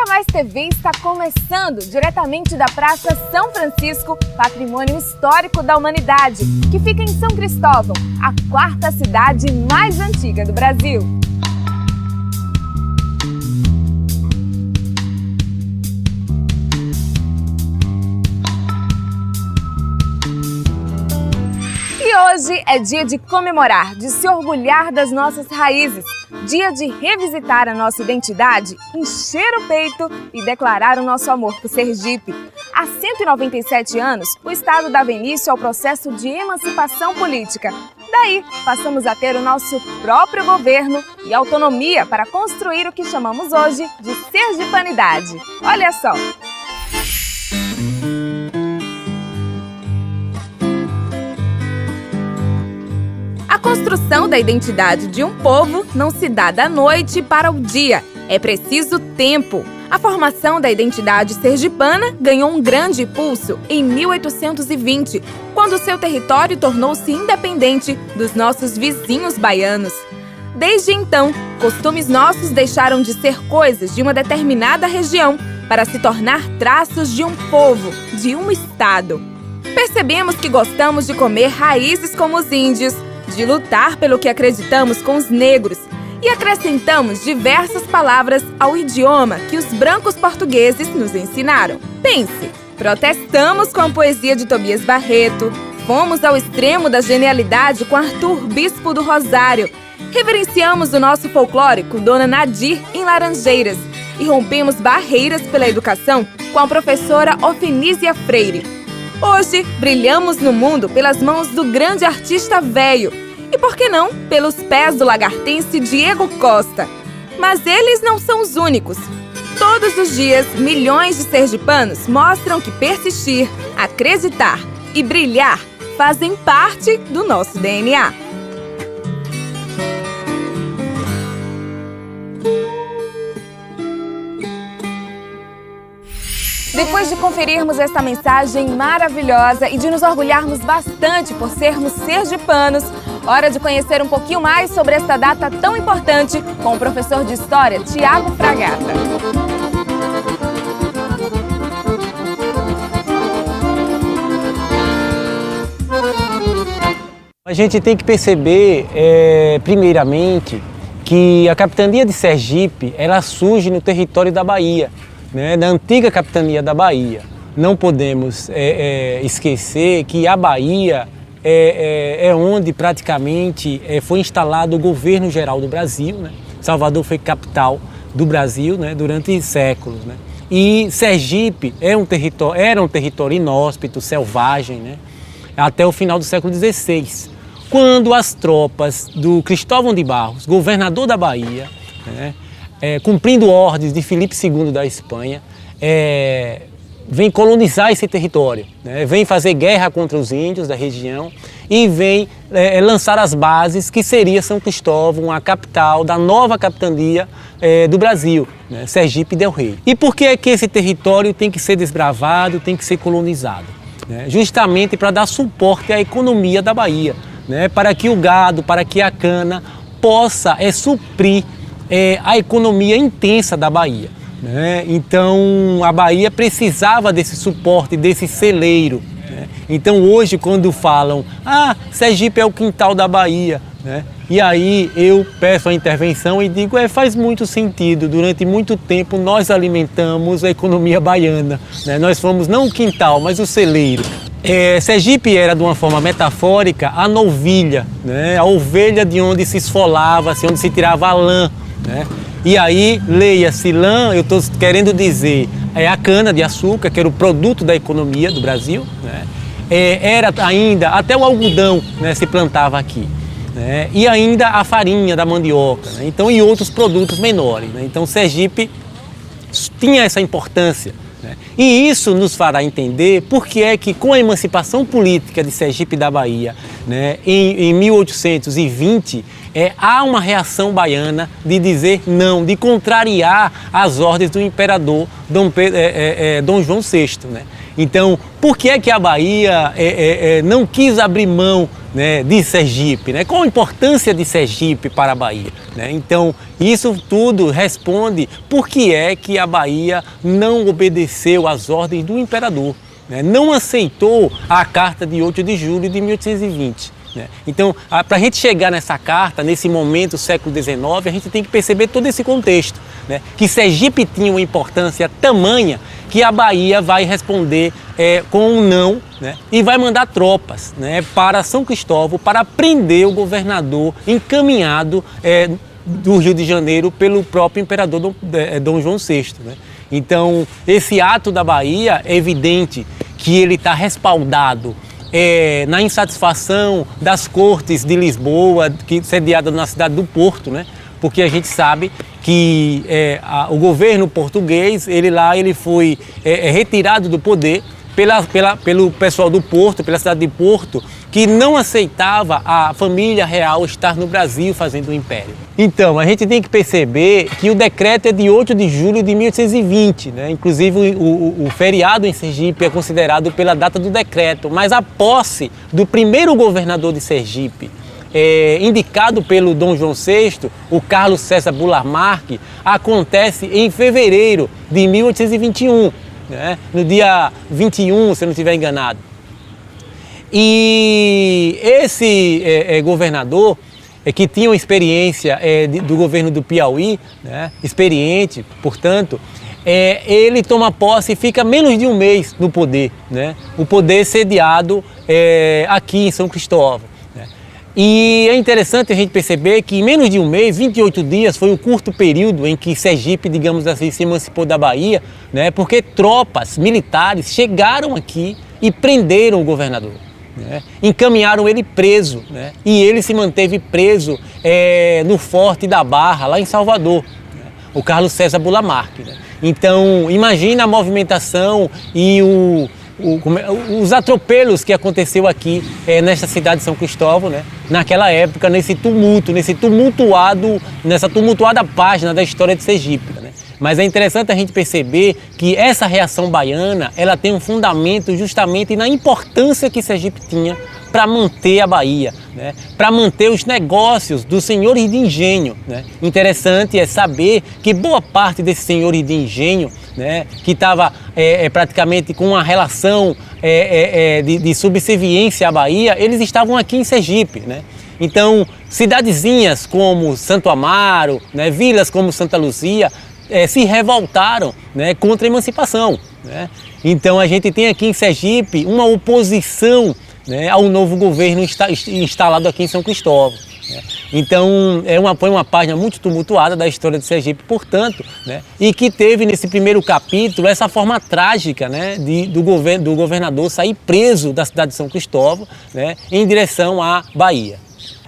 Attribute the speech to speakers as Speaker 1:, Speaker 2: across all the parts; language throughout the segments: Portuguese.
Speaker 1: Nunca Mais TV está começando diretamente da Praça São Francisco, patrimônio histórico da humanidade, que fica em São Cristóvão, a quarta cidade mais antiga do Brasil. E hoje é dia de comemorar, de se orgulhar das nossas raízes, dia de revisitar a nossa identidade, encher o peito e declarar o nosso amor por Sergipe. Há 197 anos, o Estado dava início ao processo de emancipação política. Daí, passamos a ter o nosso próprio governo e autonomia para construir o que chamamos hoje de sergipanidade. Olha só! A construção da identidade de um povo não se dá da noite para o dia, é preciso tempo. A formação da identidade sergipana ganhou um grande impulso em 1820, quando seu território tornou-se independente dos nossos vizinhos baianos. Desde então, costumes nossos deixaram de ser coisas de uma determinada região para se tornar traços de um povo, de um estado. Percebemos que gostamos de comer raízes como os índios, de lutar pelo que acreditamos com os negros e acrescentamos diversas palavras ao idioma que os brancos portugueses nos ensinaram. Pense, protestamos com a poesia de Tobias Barreto, fomos ao extremo da genialidade com Arthur Bispo do Rosário, reverenciamos o nosso folclore com Dona Nadir em Laranjeiras e rompemos barreiras pela educação com a professora Ofenísia Freire. Hoje, brilhamos no mundo pelas mãos do grande artista véio e, por que não, pelos pés do lagartense Diego Costa. Mas eles não são os únicos. Todos os dias, milhões de sergipanos mostram que persistir, acreditar e brilhar fazem parte do nosso DNA. Depois de conferirmos esta mensagem maravilhosa e de nos orgulharmos bastante por sermos sergipanos, hora de conhecer um pouquinho mais sobre esta data tão importante com o professor de História, Tiago Fragata.
Speaker 2: A gente tem que perceber, primeiramente, que a capitania de Sergipe, ela surge no território da Bahia, da antiga capitania da Bahia. Não podemos esquecer que a Bahia é onde praticamente foi instalado o governo geral do Brasil. Salvador foi capital do Brasil durante séculos. E Sergipe era um território inóspito, selvagem, até o final do século XVI, quando as tropas do Cristóvão de Barros, governador da Bahia, cumprindo ordens de Filipe II da Espanha, vem colonizar esse território, vem fazer guerra contra os índios da região e vem lançar as bases que seria São Cristóvão, a capital da nova capitania do Brasil, Sergipe del Rei. E por que é que esse território tem que ser desbravado, tem que ser colonizado? Justamente para dar suporte à economia da Bahia, para que o gado, para que a cana possa suprir a economia intensa da Bahia. Então a Bahia precisava desse suporte, desse celeiro. Então hoje quando falam, Sergipe é o quintal da Bahia, e aí eu peço a intervenção e digo, faz muito sentido, durante muito tempo nós alimentamos a economia baiana, nós fomos não o quintal, mas o celeiro. Sergipe era, de uma forma metafórica, a novilha, a ovelha de onde se esfolava, onde se tirava a lã. E aí, leia-se lã, eu estou querendo dizer, a cana-de-açúcar, que era o produto da economia do Brasil, era ainda, até o algodão se plantava aqui, e ainda a farinha da mandioca, então, e outros produtos menores. Então Sergipe tinha essa importância. E isso nos fará entender por que é que, com a emancipação política de Sergipe da Bahia, em 1820, há uma reação baiana de dizer não, de contrariar as ordens do imperador Dom João VI. Então, por que é que a Bahia não quis abrir mão, né, de Sergipe, né? Qual a importância de Sergipe para a Bahia, né? Então, isso tudo responde por que é que a Bahia não obedeceu às ordens do imperador, né? Não aceitou a Carta de 8 de julho de 1820. Né? Então, para a gente chegar nessa carta, nesse momento, século XIX, a gente tem que perceber todo esse contexto, né? Que Sergipe tinha uma importância tamanha que a Bahia vai responder com um não, né? E vai mandar tropas, né, para São Cristóvão para prender o governador encaminhado do Rio de Janeiro pelo próprio imperador Dom João VI. Né? Então, esse ato da Bahia é evidente que ele está respaldado na insatisfação das cortes de Lisboa, sediada na cidade do Porto, né? Porque a gente sabe que o governo português, ele foi retirado do poder pelo pessoal do Porto, pela cidade de Porto, que não aceitava a família real estar no Brasil fazendo o império. Então, a gente tem que perceber que o decreto é de 8 de julho de 1820, né? Inclusive o feriado em Sergipe é considerado pela data do decreto, mas a posse do primeiro governador de Sergipe, indicado pelo Dom João VI, o Carlos César Bular Marques, acontece em fevereiro de 1821, né? No dia 21, se eu não estiver enganado. E esse governador, que tinha uma experiência do governo do Piauí, né? Experiente, portanto, ele toma posse e fica menos de um mês no poder, né? O poder sediado aqui em São Cristóvão. Né? E é interessante a gente perceber que em menos de um mês, 28 dias, foi um curto período em que Sergipe, digamos assim, se emancipou da Bahia, né? Porque tropas militares chegaram aqui e prenderam o governador. Né? Encaminharam ele preso, né? E ele se manteve preso no Forte da Barra, lá em Salvador, né? O Carlos César Bular Marques. Né? Então, imagina a movimentação e os atropelos que aconteceu aqui nesta cidade de São Cristóvão, né? Naquela época, nessa tumultuada página da história de Sergipe. Né? Mas é interessante a gente perceber que essa reação baiana, ela tem um fundamento justamente na importância que Sergipe tinha para manter a Bahia, né? Para manter os negócios dos senhores de engenho. Né? Interessante é saber que boa parte desses senhores de engenho, né, que estava praticamente com uma relação de subserviência à Bahia, eles estavam aqui em Sergipe. Né? Então, cidadezinhas como Santo Amaro, né, vilas como Santa Luzia, se revoltaram, né, contra a emancipação. Né? Então a gente tem aqui em Sergipe uma oposição, né, ao novo governo instalado aqui em São Cristóvão. Né? Então foi uma página muito tumultuada da história de Sergipe, portanto, né, e que teve nesse primeiro capítulo essa forma trágica, né, do governador sair preso da cidade de São Cristóvão, né, em direção à Bahia.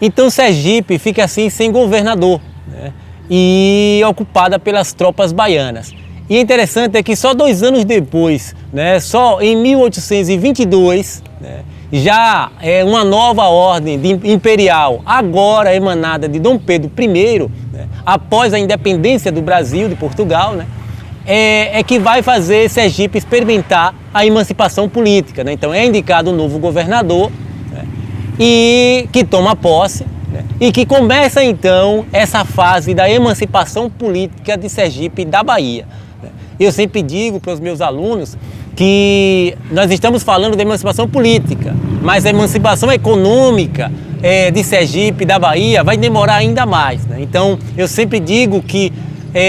Speaker 2: Então Sergipe fica assim sem governador, né, e ocupada pelas tropas baianas. E interessante é que só 2 anos depois, né, só em 1822, né, já uma nova ordem imperial, agora emanada de Dom Pedro I, né, após a independência do Brasil, de Portugal, né, que vai fazer Sergipe experimentar a emancipação política. Né? Então é indicado um novo governador, né, e que toma posse, e que começa então essa fase da emancipação política de Sergipe e da Bahia. Eu sempre digo para os meus alunos que nós estamos falando de emancipação política, mas a emancipação econômica de Sergipe e da Bahia vai demorar ainda mais. Né? Então eu sempre digo que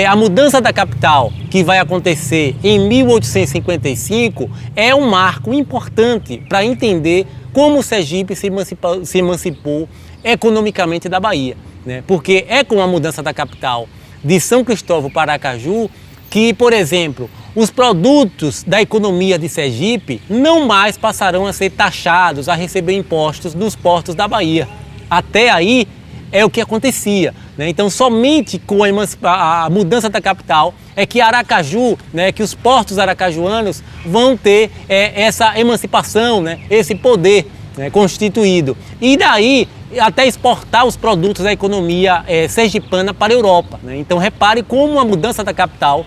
Speaker 2: a mudança da capital, que vai acontecer em 1855, é um marco importante para entender como Sergipe se emancipou economicamente da Bahia, né? Porque é com a mudança da capital de São Cristóvão para Aracaju que, por exemplo, os produtos da economia de Sergipe não mais passarão a ser taxados, a receber impostos nos portos da Bahia. Até aí é o que acontecia. Né? Então, somente com a mudança da capital é que Aracaju, né, que os portos aracajuanos vão ter essa emancipação, né, esse poder, né, constituído. E daí até exportar os produtos da economia sergipana para a Europa. Né? Então repare como a mudança da capital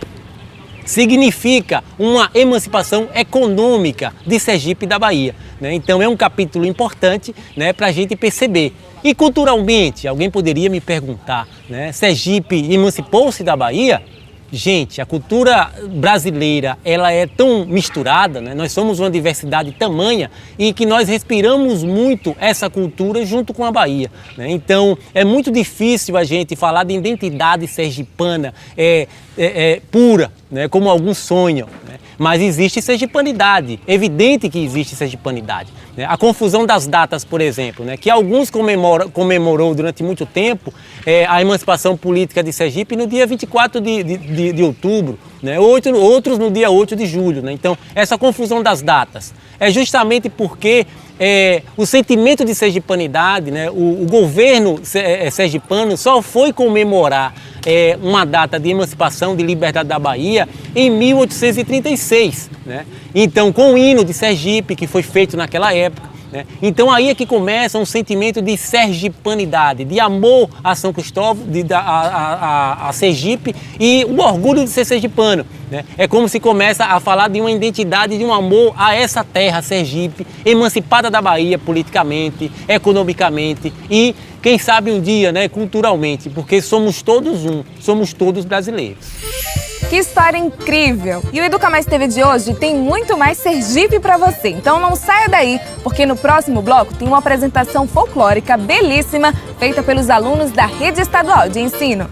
Speaker 2: significa uma emancipação econômica de Sergipe e da Bahia, né? Então é um capítulo importante, né, para a gente perceber. E culturalmente, alguém poderia me perguntar, né, Sergipe emancipou-se da Bahia? Gente, a cultura brasileira, ela é tão misturada, né? Nós somos uma diversidade tamanha e que nós respiramos muito essa cultura junto com a Bahia, né? Então, é muito difícil a gente falar de identidade sergipana pura, né? Como alguns sonham, né? Mas existe sergipanidade, evidente que existe sergipanidade, né? A confusão das datas, por exemplo, né? Que alguns comemorou durante muito tempo a emancipação política de Sergipe no dia 24 de outubro, né? Outros no dia 8 de julho, né? Então, essa confusão das datas é justamente porque o sentimento de sergipanidade, né? O governo sergipano só foi comemorar uma data de emancipação, de liberdade da Bahia em 1836, né? Então, com o hino de Sergipe, que foi feito naquela época, né? Então aí é que começa um sentimento de sergipanidade, de amor a São Cristóvão, a Sergipe e o orgulho de ser sergipano, né? É como se começa a falar de uma identidade, de um amor a essa terra, Sergipe, emancipada da Bahia politicamente, economicamente e, quem sabe um dia, né, culturalmente, porque somos todos somos todos brasileiros.
Speaker 1: Que história incrível! E o Educa Mais TV de hoje tem muito mais Sergipe para você. Então não saia daí, porque no próximo bloco tem uma apresentação folclórica belíssima feita pelos alunos da Rede Estadual de Ensino.